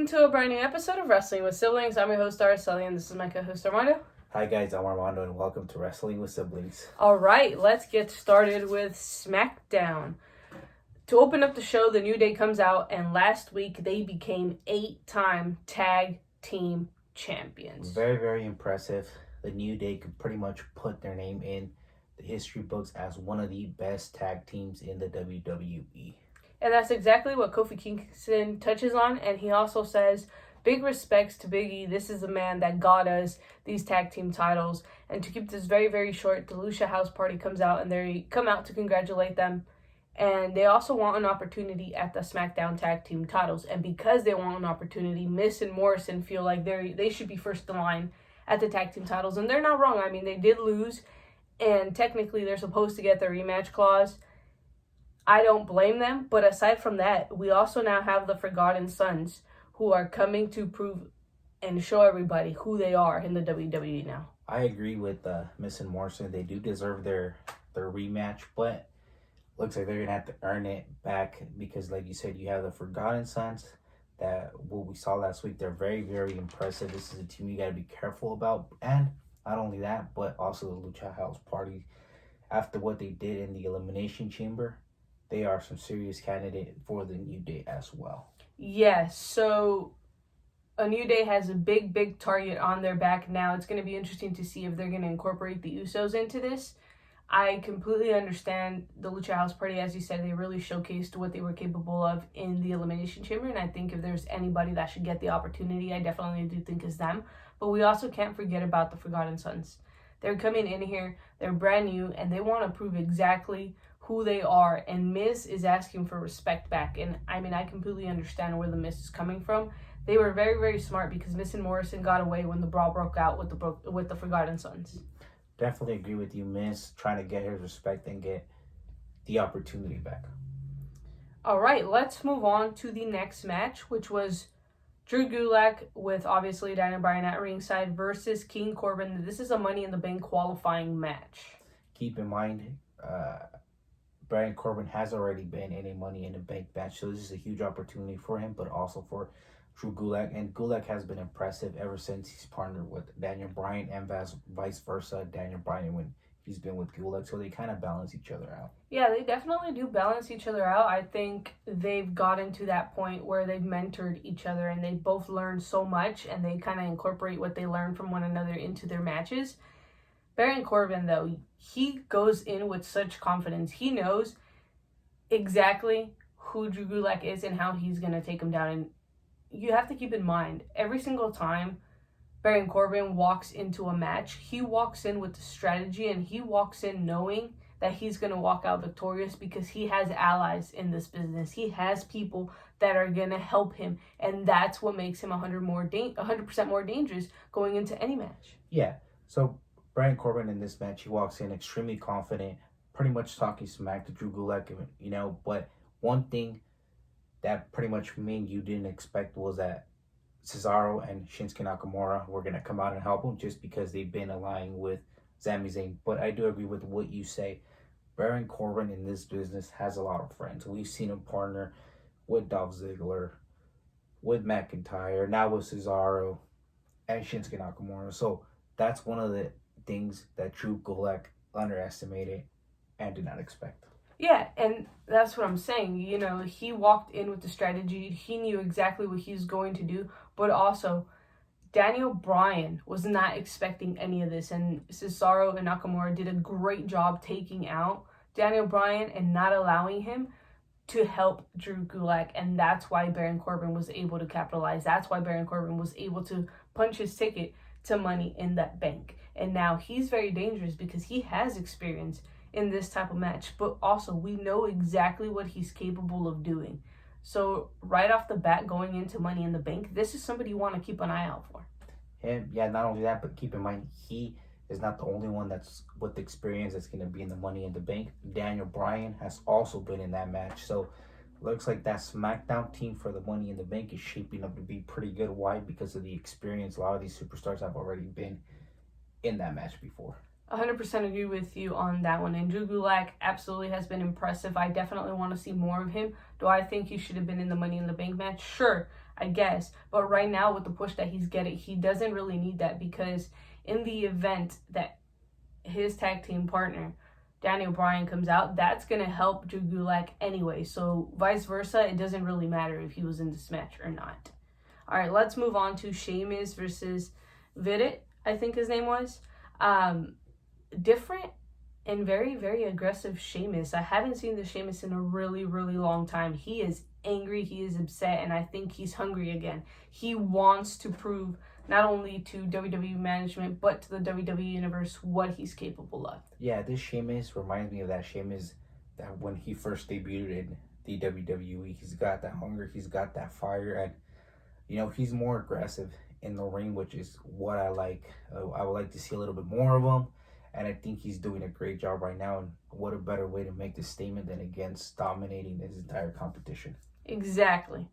to a brand new episode of Wrestling with Siblings. I'm your host, Araceli, and this is my co-host, Armando. Hi guys, I'm Armando, and welcome to Wrestling with Siblings. Alright, let's get started with Smackdown. To open up the show, the New Day comes out, and last week they became 8-time tag team champions. Very, very impressive. The New Day could pretty much put their name in the history books as one of the best tag teams in the WWE. And that's exactly what Kofi Kingston touches on, and he also says, big respects to Big E. This is the man that got us these tag team titles. And to keep this very, very short, the Lucha House Party comes out, and they come out to congratulate them. And they also want an opportunity at the SmackDown tag team titles. And because they want an opportunity, Miz and Morrison feel like they should be first in line at the tag team titles. And they're not wrong. I mean, they did lose, and technically they're supposed to get their rematch clause. I don't blame them, but aside from that, we also now have the Forgotten Sons who are coming to prove and show everybody who they are in the WWE now. I agree with Miz and Morrison. They do deserve their rematch, but looks like they're going to have to earn it back because, like you said, you have the Forgotten Sons that what we saw last week. They're very, very impressive. This is a team you got to be careful about. And not only that, but also the Lucha House Party. After what they did in the Elimination Chamber, they are some serious candidate for the New Day as well. Yes, so a New Day has a big, big target on their back now. It's going to be interesting to see if they're going to incorporate the Usos into this. I completely understand the Lucha House Party. As you said, they really showcased what they were capable of in the Elimination Chamber, and I think if there's anybody that should get the opportunity, I definitely do think it's them. But we also can't forget about the Forgotten Sons. They're coming in here, they're brand new, and they want to prove exactly who they are, and Miz is asking for respect back. And I mean, I completely understand where the Miz is coming from. They were very, very smart because Miz and Morrison got away when the brawl broke out with the Forgotten Sons. Definitely agree with you, Miz, trying to get his respect and get the opportunity back. All right, let's move on to the next match, which was Drew Gulak with obviously Daniel Bryan at ringside versus King Corbin. This is a Money in the Bank qualifying match. Keep in mind, Baron Corbin has already been in a Money in the Bank match, so this is a huge opportunity for him, but also for Drew Gulak. And Gulak has been impressive ever since he's partnered with Daniel Bryan and vice versa. Daniel Bryan when he's been with Gulak, so they kind of balance each other out. Yeah, they definitely do balance each other out. I think they've gotten to that point where they've mentored each other and they both learned so much and they kind of incorporate what they learn from one another into their matches. Baron Corbin, though, he goes in with such confidence. He knows exactly who Drew Gulak is and how he's going to take him down. And you have to keep in mind, every single time Baron Corbin walks into a match, he walks in with the strategy and he walks in knowing that he's going to walk out victorious because he has allies in this business. He has people that are going to help him, and that's what makes him 100% more dangerous going into any match. Yeah, so Baron Corbin in this match, he walks in extremely confident, pretty much talking smack to Drew Gulak, but one thing that pretty much you didn't expect was that Cesaro and Shinsuke Nakamura were going to come out and help him just because they've been aligning with Sami Zayn. But I do agree with what you say. Baron Corbin in this business has a lot of friends. We've seen him partner with Dolph Ziggler, with McIntyre, now with Cesaro and Shinsuke Nakamura. So that's one of the things that Drew Gulak underestimated and did not expect. Yeah, and that's what I'm saying. He walked in with the strategy. He knew exactly what he was going to do, but also Daniel Bryan was not expecting any of this, and Cesaro and Nakamura did a great job taking out Daniel Bryan and not allowing him to help Drew Gulak, and that's why Baron Corbin was able to capitalize. That's why Baron Corbin was able to punch his ticket to Money in that Bank. And now he's very dangerous because he has experience in this type of match, but also we know exactly what he's capable of doing. So right off the bat, going into Money in the Bank, this is somebody you want to keep an eye out for. And yeah, not only that, but keep in mind, he is not the only one that's with the experience that's going to be in the Money in the Bank. Daniel Bryan has also been in that match. So looks like that SmackDown team for the Money in the Bank is shaping up to be pretty good. Why? Because of the experience. A lot of these superstars have already been in that match before. 100% agree with you on that one. And Drew Gulak absolutely has been impressive. I definitely want to see more of him. Do I think he should have been in the Money in the Bank match? Sure. I guess. But right now, with the push that he's getting, he doesn't really need that, because in the event that his tag team partner, Daniel Bryan, comes out, that's going to help Drew Gulak anyway. So vice versa, it doesn't really matter if he was in this match or not. All right, let's move on to Sheamus versus Vidit, I think his name was. Different and very, very aggressive Sheamus. I haven't seen the Sheamus in a really, really long time. He is angry, he is upset, and I think he's hungry again. He wants to prove not only to WWE management, but to the WWE Universe what he's capable of. Yeah, this Sheamus reminds me of that Sheamus that when he first debuted in the WWE. He's got that hunger, he's got that fire, and, you know, he's more aggressive in the ring, which is what I like. I would like to see a little bit more of him, and I think he's doing a great job right now, and what a better way to make this statement than against dominating his entire competition. Exactly.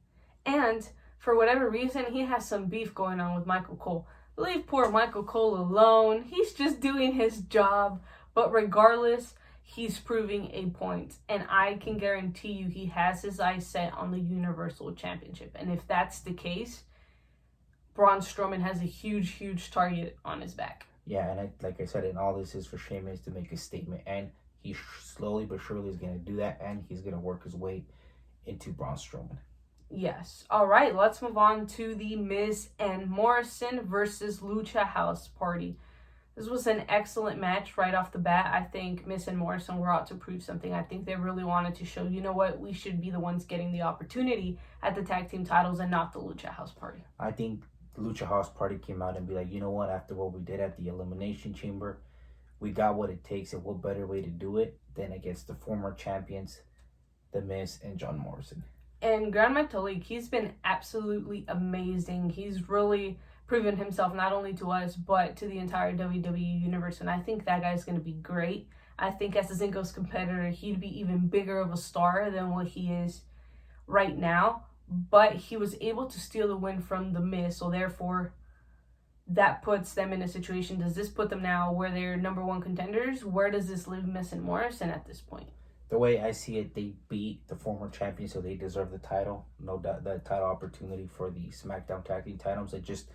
And for whatever reason, he has some beef going on with Michael Cole. Leave poor Michael Cole alone. He's just doing his job. But regardless, he's proving a point. And I can guarantee you he has his eyes set on the Universal Championship. And if that's the case, Braun Strowman has a huge, huge target on his back. Yeah, and like I said, and all this is for Sheamus to make a statement. And he slowly but surely is going to do that. And he's going to work his way into Braun Strowman. Yes. All right, let's move on to the Miz and Morrison versus Lucha House Party. This was an excellent match right off the bat. I think Miz and Morrison were out to prove something. I think they really wanted to show, you know what, we should be the ones getting the opportunity at the tag team titles and not the Lucha House Party. I think the Lucha House Party came out and be like, you know what, after what we did at the Elimination Chamber, we got what it takes, and what better way to do it than against the former champions, The Miz and John Morrison. And Grand Metalik, he's been absolutely amazing. He's really proven himself not only to us, but to the entire WWE universe. And I think that guy's going to be great. I think as a singles competitor, he'd be even bigger of a star than what he is right now. But he was able to steal the win from The Miz. So therefore, that puts them in a situation. Does this put them now where they're number one contenders? Where does this leave Miz and Morrison at this point? The way I see it, they beat the former champions, so they deserve the title. No doubt, the title opportunity for the Smackdown tag team titles. And just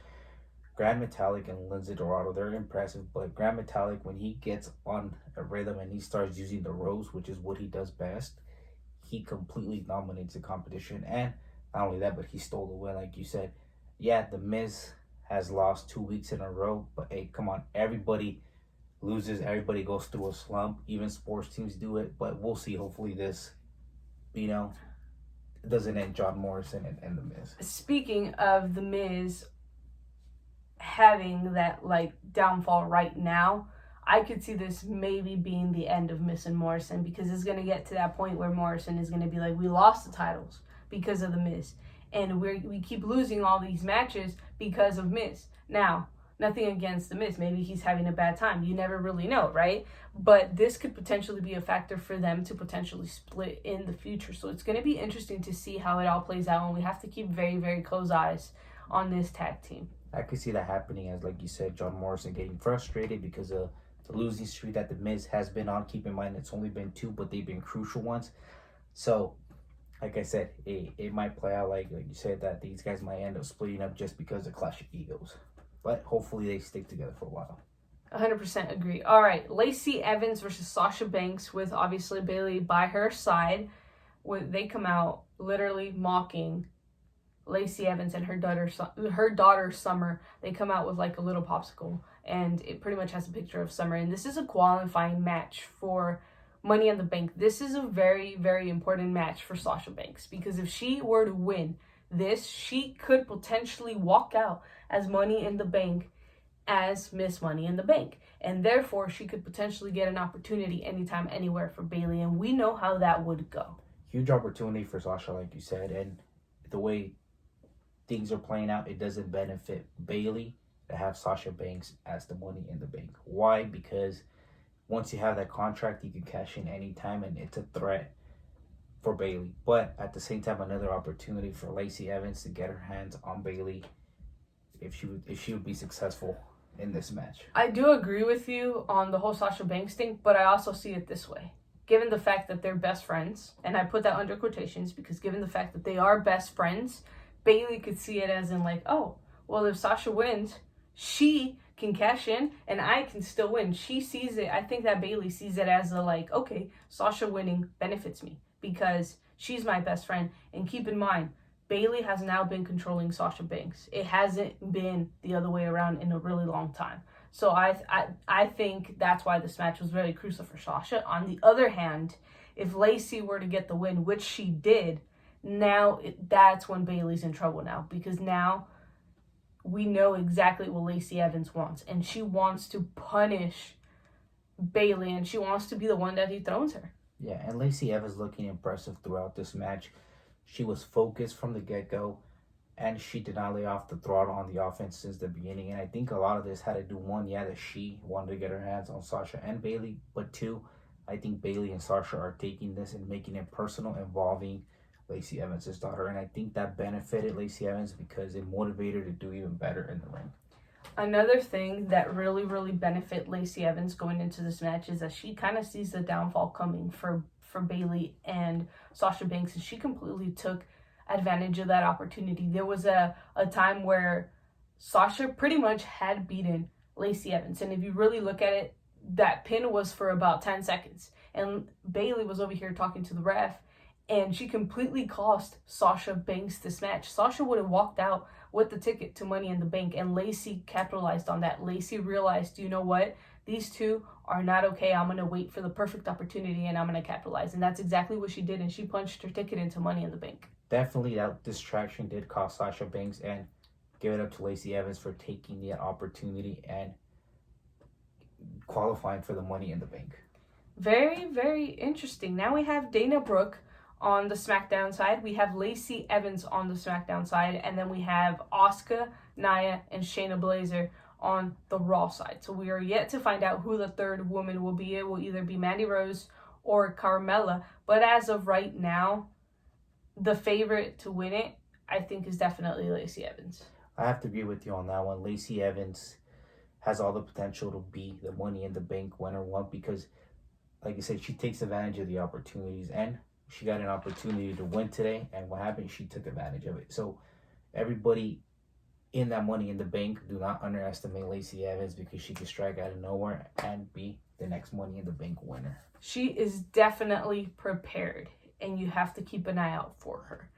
Grand Metalik and Lindsay Dorado, they're impressive. But Grand Metalik, when he gets on a rhythm and he starts using the ropes, which is what he does best, he completely dominates the competition. And not only that, but he stole the win, like you said. Yeah, The Miz has lost 2 weeks in a row, but hey, come on, everybody loses, everybody goes through a slump, even sports teams do it, but we'll see. Hopefully this, doesn't end John Morrison and The Miz. Speaking of The Miz having that downfall right now, I could see this maybe being the end of Miz and Morrison, because it's going to get to that point where Morrison is going to be like, we lost the titles because of The Miz, and we keep losing all these matches because of Miz. Now, nothing against The Miz. Maybe he's having a bad time. You never really know, right? But this could potentially be a factor for them to potentially split in the future. So it's going to be interesting to see how it all plays out. And we have to keep very, very close eyes on this tag team. I could see that happening as, like you said, John Morrison getting frustrated because of the losing streak that The Miz has been on. Keep in mind, it's only been 2, but they've been crucial ones. So, like I said, it might play out like you said, that these guys might end up splitting up just because of clash of egos. But hopefully they stick together for a while. 100% agree. All right, Lacey Evans versus Sasha Banks, with obviously Bayley by her side. They come out literally mocking Lacey Evans and her daughter Summer. They come out with a little popsicle, and it pretty much has a picture of Summer. And this is a qualifying match for Money in the Bank. This is a very, very important match for Sasha Banks, because if she were to win this, she could potentially walk out as Money in the Bank, as Miss Money in the Bank. And therefore, she could potentially get an opportunity anytime, anywhere for Bayley. And we know how that would go. Huge opportunity for Sasha, like you said. And the way things are playing out, it doesn't benefit Bayley to have Sasha Banks as the Money in the Bank. Why? Because once you have that contract, you can cash in anytime, and it's a threat for Bayley. But at the same time, another opportunity for Lacey Evans to get her hands on Bayley if she would be successful in this match. I do agree with you on the whole Sasha Banks thing, but I also see it this way. Given the fact that they're best friends, and I put that under quotations because given the fact that they are best friends, Bayley could see it as in like, oh, well, if Sasha wins, she can cash in and I can still win. She sees it. I think that Bayley sees it as a like, okay, Sasha winning benefits me because she's my best friend. And keep in mind, Bayley has now been controlling Sasha Banks. It hasn't been the other way around in a really long time. So I think that's why this match was very crucial for Sasha. On the other hand, if Lacey were to get the win, which she did, now that's when Bayley's in trouble now. Because now we know exactly what Lacey Evans wants. And she wants to punish Bayley. And she wants to be the one that dethrones her. Yeah, and Lacey Evans looking impressive throughout this match. She was focused from the get-go. And she did not lay off the throttle on the offense since the beginning. And I think a lot of this had to do, one, that she wanted to get her hands on Sasha and Bayley. But two, I think Bayley and Sasha are taking this and making it personal, involving Lacey Evans' daughter. And I think that benefited Lacey Evans because it motivated her to do even better in the ring. Another thing that really, really benefit Lacey Evans going into this match is that she kind of sees the downfall coming for Bayley and Sasha Banks. And she completely took advantage of that opportunity. There was a time where Sasha pretty much had beaten Lacey Evans. And if you really look at it, that pin was for about 10 seconds. And Bayley was over here talking to the ref, and she completely cost Sasha Banks this match. Sasha would have walked out with the ticket to Money in the Bank, and Lacey capitalized on that. Lacey realized, you know what? These two are not okay. I'm going to wait for the perfect opportunity, and I'm going to capitalize. And that's exactly what she did, and she punched her ticket into Money in the Bank. Definitely that distraction did cost Sasha Banks, and give it up to Lacey Evans for taking the opportunity and qualifying for the Money in the Bank. Very, very interesting. Now we have Dana Brooke on the SmackDown side. We have Lacey Evans on the SmackDown side. And then we have Asuka, Nia, and Shayna Baszler on the Raw side. So we are yet to find out who the third woman will be. It will either be Mandy Rose or Carmella. But as of right now, the favorite to win it, I think, is definitely Lacey Evans. I have to agree with you on that one. Lacey Evans has all the potential to be the Money in the Bank winner one because, like I said, she takes advantage of the opportunities, and she got an opportunity to win today, and what happened? She took advantage of it. So everybody in that Money in the Bank, do not underestimate Lacey Evans because she can strike out of nowhere and be the next Money in the Bank winner. She is definitely prepared, and you have to keep an eye out for her.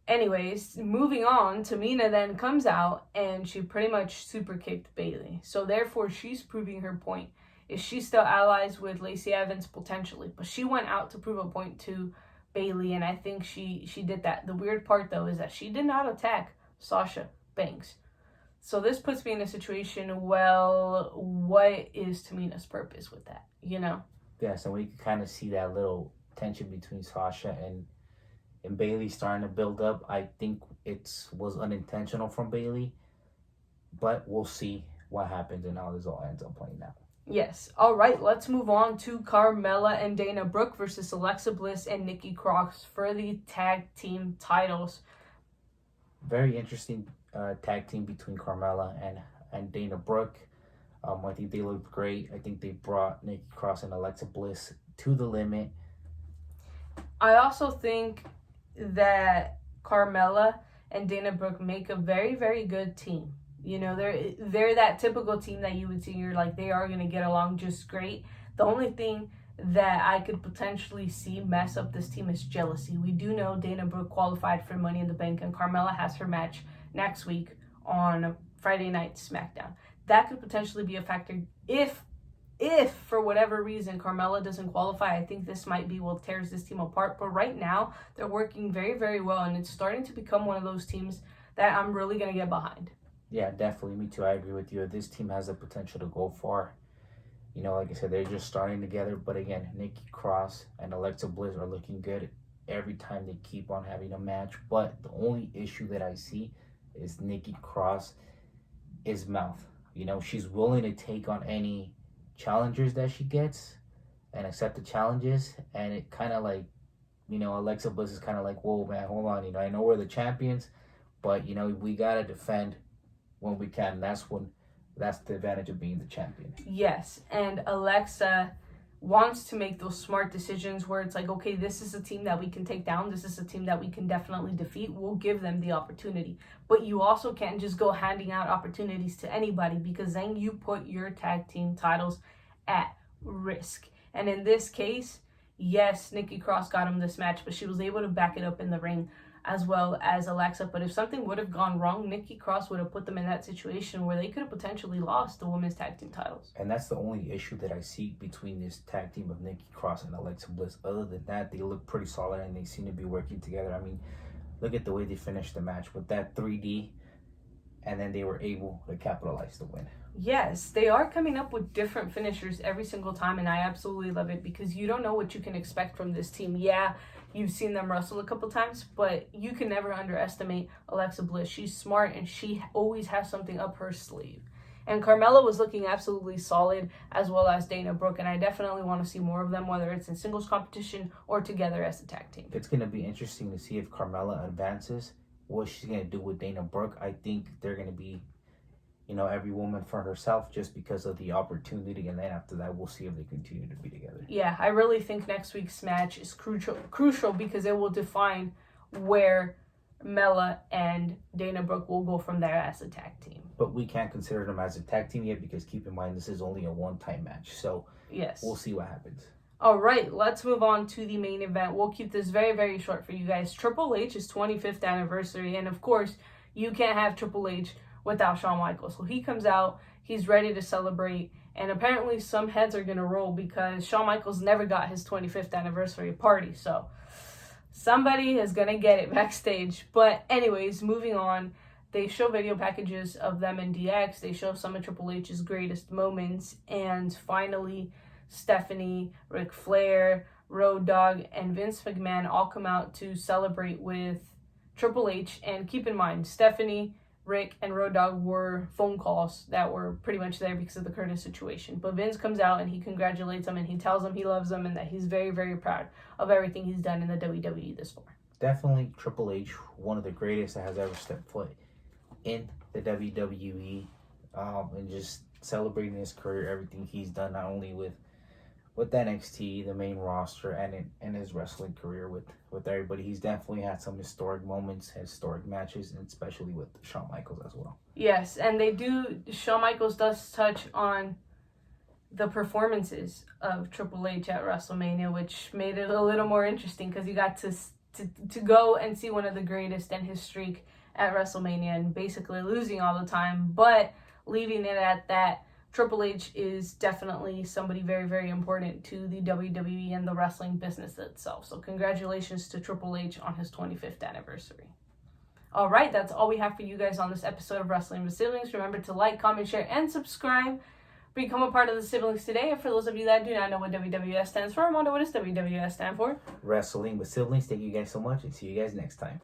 Anyways, moving on, Tamina then comes out, and she pretty much super kicked Bayley. So therefore, she's proving her point. Is she still allies with Lacey Evans? Potentially. But she went out to prove a point to Bayley, and I think she did that. The weird part, though, is that she did not attack Sasha Banks. So this puts me in a situation, well, what is Tamina's purpose with that, you know? Yeah, so we can kind of see that little tension between Sasha and Bayley starting to build up. I think it was unintentional from Bayley, but we'll see what happens and how this all ends up playing out. Yes. All right, let's move on to Carmella and Dana Brooke versus Alexa Bliss and Nikki Cross for the tag team titles. Very interesting tag team between Carmella and Dana Brooke. I think they looked great. I think they brought Nikki Cross and Alexa Bliss to the limit. I also think that Carmella and Dana Brooke make a very, very good team. You know, they're that typical team that you would see. You're like, they are going to get along just great. The only thing that I could potentially see mess up this team is jealousy. We do know Dana Brooke qualified for Money in the Bank, and Carmella has her match next week on Friday Night SmackDown. That could potentially be a factor if for whatever reason Carmella doesn't qualify. I think this might be what tears this team apart. But right now, they're working very, very well, and it's starting to become one of those teams that I'm really going to get behind. Yeah, definitely. Me too. I agree with you. This team has the potential to go far. You know, like I said, they're just starting together. But again, Nikki Cross and Alexa Bliss are looking good every time they keep on having a match. But the only issue that I see is Nikki Cross is mouth. You know, she's willing to take on any challengers that she gets and accept the challenges. And it kind of like, you know, Alexa Bliss is kind of like, whoa, man, hold on. You know, I know we're the champions, but, you know, we got to defend when we can. That's the advantage of being the champion. Yes, and Alexa wants to make those smart decisions where it's like, okay, this is a team that we can take down. This is a team that we can definitely defeat. We'll give them the opportunity. But you also can't just go handing out opportunities to anybody, because then you put your tag team titles at risk. And in this case, yes, Nikki Cross got him this match, but she was able to back it up in the ring, as well as Alexa. But if something would have gone wrong, Nikki Cross would have put them in that situation where they could have potentially lost the women's tag team titles. And that's the only issue that I see between this tag team of Nikki Cross and Alexa Bliss. Other than that, they look pretty solid and they seem to be working together. I mean, look at the way they finished the match with that 3D, and then they were able to capitalize the win. Yes, they are coming up with different finishers every single time, and I absolutely love it, because you don't know what you can expect from this team. Yeah, you've seen them wrestle a couple times, but you can never underestimate Alexa Bliss. She's smart, and she always has something up her sleeve. And Carmella was looking absolutely solid, as well as Dana Brooke, and I definitely want to see more of them, whether it's in singles competition or together as a tag team. It's going to be interesting to see if Carmella advances, what she's going to do with Dana Brooke. I think they're going to be, every woman for herself, just because of the opportunity, and then after that, we'll see if they continue to be together. Yeah, I really think next week's match is crucial because it will define where Mella and Dana Brooke will go from there as a tag team. But we can't consider them as a tag team yet, because keep in mind, this is only a one-time match, so yes, we'll see what happens. All right, let's move on to the main event. We'll keep this very, very short for you guys. Triple H's 25th anniversary, and of course, you can't have Triple H without Shawn Michaels. So he comes out, he's ready to celebrate, and apparently some heads are going to roll because Shawn Michaels never got his 25th anniversary party. So somebody is going to get it backstage. But anyways, moving on, they show video packages of them in DX. They show some of Triple H's greatest moments. And finally, Stephanie, Ric Flair, Road Dogg, and Vince McMahon all come out to celebrate with Triple H. And keep in mind, Stephanie, Rick, and Road Dogg were phone calls that were pretty much there because of the Curtis situation. But Vince comes out and he congratulates them and he tells them he loves them and that he's very, very proud of everything he's done in the WWE this far. Definitely Triple H, one of the greatest that has ever stepped foot in the WWE, and just celebrating his career, everything he's done, not only with NXT, the main roster, and in his wrestling career with everybody. He's definitely had some historic moments, historic matches, and especially with Shawn Michaels as well. Yes, and Shawn Michaels does touch on the performances of Triple H at WrestleMania, which made it a little more interesting because you got to go and see one of the greatest in his streak at WrestleMania and basically losing all the time, but leaving it at that. Triple H is definitely somebody very, very important to the WWE and the wrestling business itself. So congratulations to Triple H on his 25th anniversary. All right, that's all we have for you guys on this episode of Wrestling with Siblings. Remember to like, comment, share, and subscribe. Become a part of the Siblings today. And for those of you that do not know what WWS stands for, Armando, what does WWS stand for? Wrestling with Siblings. Thank you guys so much, and see you guys next time.